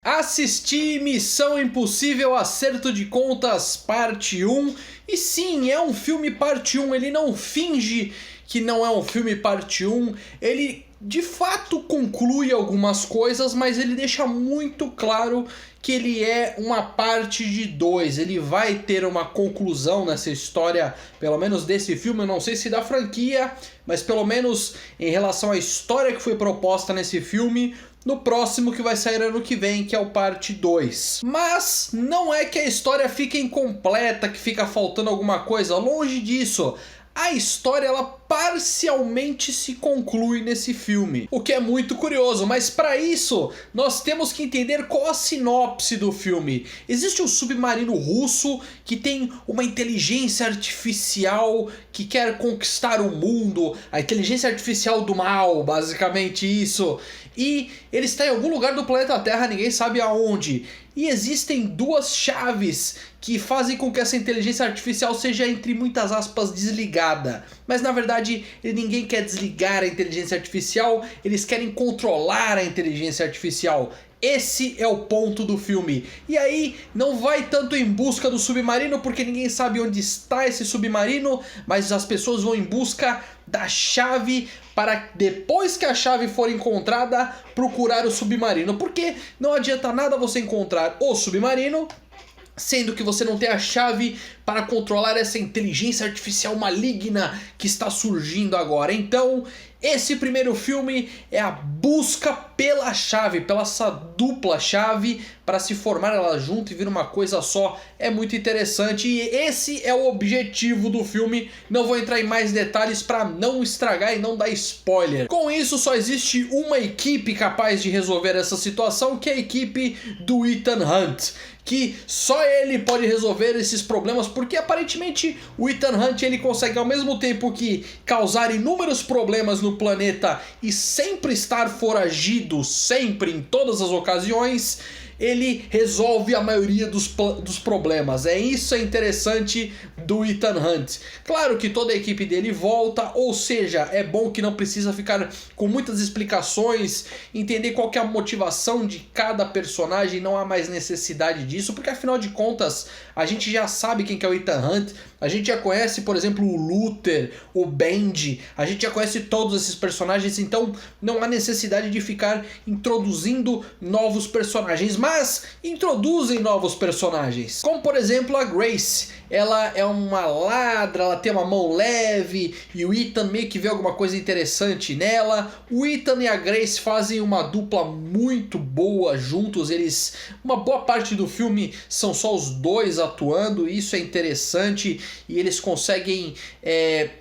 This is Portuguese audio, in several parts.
Assisti Missão Impossível Acerto de Contas parte 1. E sim, é um filme parte 1, ele não finge que não é um filme parte 1, ele de fato conclui algumas coisas, mas ele deixa muito claro que ele é uma parte de 2, ele vai ter uma conclusão nessa história, pelo menos desse filme, eu não sei se da franquia, mas pelo menos em relação à história que foi proposta nesse filme, no próximo que vai sair ano que vem, que é o parte 2. Mas não é que a história fica incompleta, que fica faltando alguma coisa, longe disso. A história ela parcialmente se conclui nesse filme, o que é muito curioso, mas para isso nós temos que entender qual a sinopse do filme. Existe um submarino russo que tem uma inteligência artificial que quer conquistar o mundo, a inteligência artificial do mal, basicamente isso, e ele está em algum lugar do planeta Terra, ninguém sabe aonde. E existem duas chaves que fazem com que essa inteligência artificial seja, entre muitas aspas, desligada. Mas na verdade ninguém quer desligar a inteligência artificial, eles querem controlar a inteligência artificial. Esse é o ponto do filme. E aí não vai tanto em busca do submarino, porque ninguém sabe onde está esse submarino, mas as pessoas vão em busca da chave para, depois que a chave for encontrada, procurar o submarino. Porque não adianta nada você encontrar o submarino, sendo que você não tem a chave para controlar essa inteligência artificial maligna que está surgindo agora. Então, esse primeiro filme é a busca pela chave, pela essa dupla chave, para se formar ela junto e vir uma coisa só. É muito interessante e esse é o objetivo do filme. Não vou entrar em mais detalhes para não estragar e não dar spoiler. Com isso, só existe uma equipe capaz de resolver essa situação, que é a equipe do Ethan Hunt, que só ele pode resolver esses problemas, porque aparentemente o Ethan Hunt ele consegue, ao mesmo tempo que causar inúmeros problemas no planeta e sempre estar foragido, sempre, em todas as ocasiões, ele resolve a maioria dos problemas. Isso é interessante do Ethan Hunt. Claro que toda a equipe dele volta, ou seja, é bom que não precisa ficar com muitas explicações, entender qual que é a motivação de cada personagem, não há mais necessidade disso, porque afinal de contas a gente já sabe quem que é o Ethan Hunt, a gente já conhece, por exemplo, o Luther, o Benji, a gente já conhece todos esses personagens, então não há necessidade de ficar introduzindo novos personagens, mas introduzem novos personagens, como por exemplo a Grace. Ela é uma ladra, ela tem uma mão leve e o Ethan meio que vê alguma coisa interessante nela. O Ethan e a Grace fazem uma dupla muito boa juntos, uma boa parte do filme são só os dois atuando, isso é interessante e eles conseguem,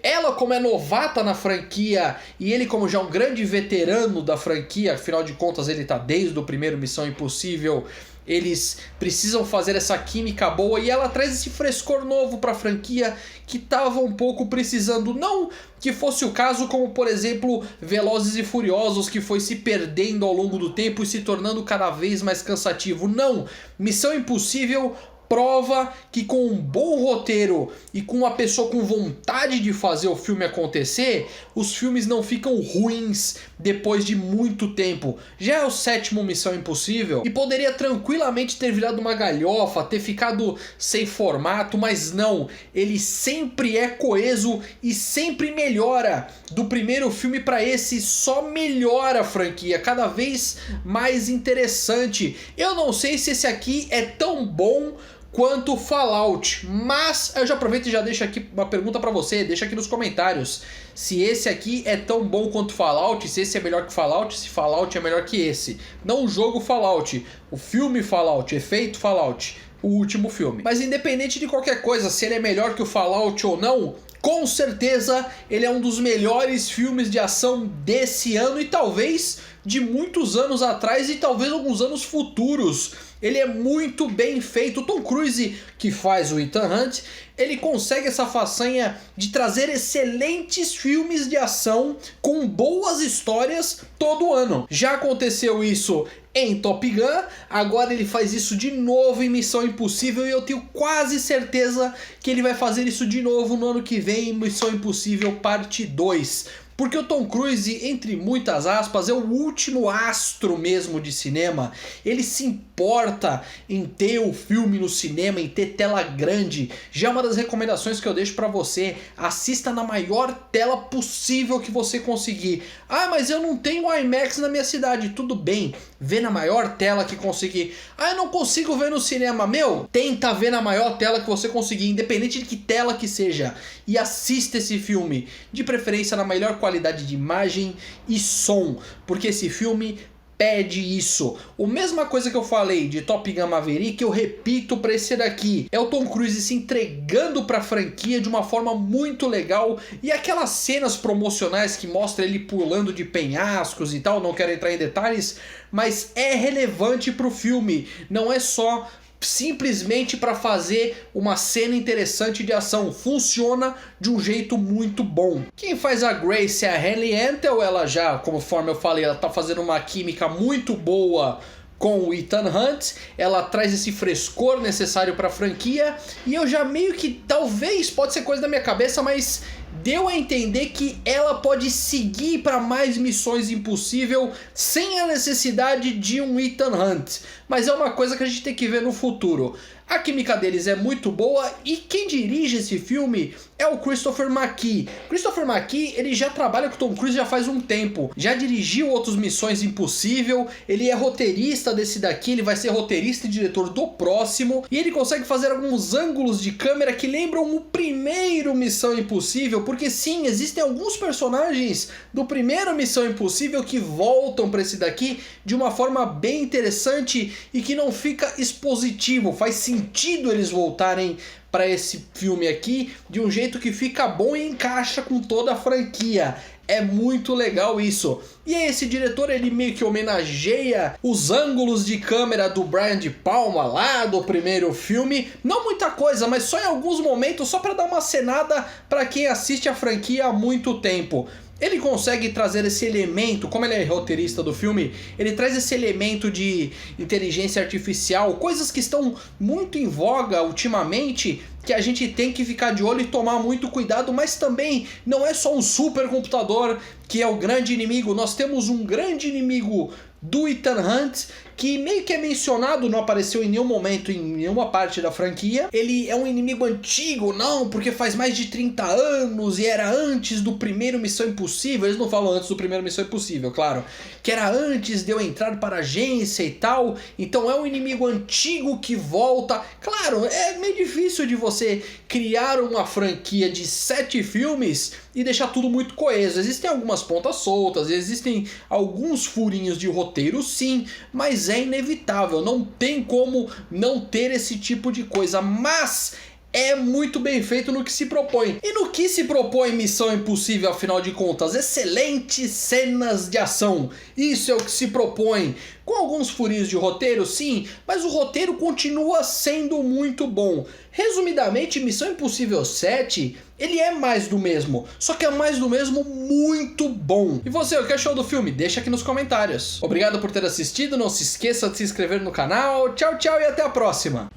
ela como é novata na franquia e ele como já um grande veterano da franquia, afinal de contas ele tá desde o primeiro Missão Impossível, eles precisam fazer essa química boa e ela traz esse frescor novo para a franquia que estava um pouco precisando. Não que fosse o caso como, por exemplo, Velozes e Furiosos, que foi se perdendo ao longo do tempo e se tornando cada vez mais cansativo. Não! Missão Impossível prova que com um bom roteiro e com uma pessoa com vontade de fazer o filme acontecer, os filmes não ficam ruins depois de muito tempo. Já é o 7º Missão Impossível e poderia tranquilamente ter virado uma galhofa, ter ficado sem formato, mas não, ele sempre é coeso e sempre melhora. Do primeiro filme para esse só melhora a franquia, cada vez mais interessante. Eu não sei se esse aqui é tão bom quanto Fallout, mas eu já aproveito e já deixo aqui uma pergunta pra você, deixa aqui nos comentários se esse aqui é tão bom quanto Fallout, se esse é melhor que Fallout, se Fallout é melhor que esse. Não o jogo Fallout, o filme Fallout, efeito Fallout, o último filme. Mas independente de qualquer coisa, se ele é melhor que o Fallout ou não, com certeza ele é um dos melhores filmes de ação desse ano e talvez de muitos anos atrás e talvez alguns anos futuros. Ele é muito bem feito. O Tom Cruise, que faz o Ethan Hunt, ele consegue essa façanha de trazer excelentes filmes de ação com boas histórias todo ano. Já aconteceu isso em Top Gun, agora ele faz isso de novo em Missão Impossível e eu tenho quase certeza que ele vai fazer isso de novo no ano que vem em Missão Impossível Parte 2. porque o Tom Cruise, entre muitas aspas, é o último astro mesmo de cinema. Ele se importa em ter o filme no cinema, em ter tela grande. Já é uma das recomendações que eu deixo pra você: assista na maior tela possível que você conseguir. Ah, mas eu não tenho IMAX na minha cidade. Tudo bem, vê na maior tela que conseguir. Ah, eu não consigo ver no cinema. Meu, tenta ver na maior tela que você conseguir, independente de que tela que seja, e assista esse filme, de preferência na melhor qualidade de imagem e som, porque esse filme pede isso. A mesma coisa que eu falei de Top Gun Maverick, eu repito pra esse daqui. É o Tom Cruise se entregando pra franquia de uma forma muito legal, e aquelas cenas promocionais que mostra ele pulando de penhascos e tal, não quero entrar em detalhes, mas é relevante pro filme, não é só simplesmente para fazer uma cena interessante de ação. Funciona de um jeito muito bom. Quem faz a Grace é a Hayley Atwell. Ela já, conforme eu falei, ela tá fazendo uma química muito boa com o Ethan Hunt. Ela traz esse frescor necessário para a franquia, e eu já meio que, talvez, pode ser coisa da minha cabeça, mas deu a entender que ela pode seguir para mais Missões Impossível sem a necessidade de um Ethan Hunt. Mas é uma coisa que a gente tem que ver no futuro. A química deles é muito boa, e quem dirige esse filme é o Christopher McKee. Christopher McKee, ele já trabalha com o Tom Cruise já faz um tempo. Já dirigiu outros Missões Impossível, ele é roteirista desse daqui, ele vai ser roteirista e diretor do próximo, e ele consegue fazer alguns ângulos de câmera que lembram o primeiro Missão Impossível, porque sim, existem alguns personagens do primeiro Missão Impossível que voltam para esse daqui de uma forma bem interessante e que não fica expositivo, faz sentido eles voltarem para esse filme aqui de um jeito que fica bom e encaixa com toda a franquia. É muito legal isso. E esse diretor, ele meio que homenageia os ângulos de câmera do Brian De Palma lá do primeiro filme. Não muita coisa, mas só em alguns momentos, só para dar uma acenada para quem assiste a franquia há muito tempo. Ele consegue trazer esse elemento, como ele é roteirista do filme, ele traz esse elemento de inteligência artificial, coisas que estão muito em voga ultimamente, que a gente tem que ficar de olho e tomar muito cuidado, mas também não é só um supercomputador que é o grande inimigo. Nós temos um grande inimigo do Ethan Hunt, que meio que é mencionado, não apareceu em nenhum momento em nenhuma parte da franquia. Ele é um inimigo antigo, não, porque faz mais de 30 anos e era antes do primeiro Missão Impossível. Eles não falam antes do primeiro Missão Impossível, claro, que era antes de eu entrar para a agência e tal. Então é um inimigo antigo que volta. Claro, é meio difícil de você criar uma franquia de 7 filmes e deixar tudo muito coeso. Existem algumas pontas soltas, existem alguns furinhos de roteiro, sim, mas é inevitável, não tem como não ter esse tipo de coisa, mas é muito bem feito no que se propõe. E no que se propõe Missão Impossível, afinal de contas? Excelentes cenas de ação. Isso é o que se propõe. Com alguns furinhos de roteiro, sim, mas o roteiro continua sendo muito bom. Resumidamente, Missão Impossível 7, ele é mais do mesmo, só que é mais do mesmo muito bom. E você, o que achou do filme? Deixa aqui nos comentários. Obrigado por ter assistido, não se esqueça de se inscrever no canal. Tchau, tchau e até a próxima.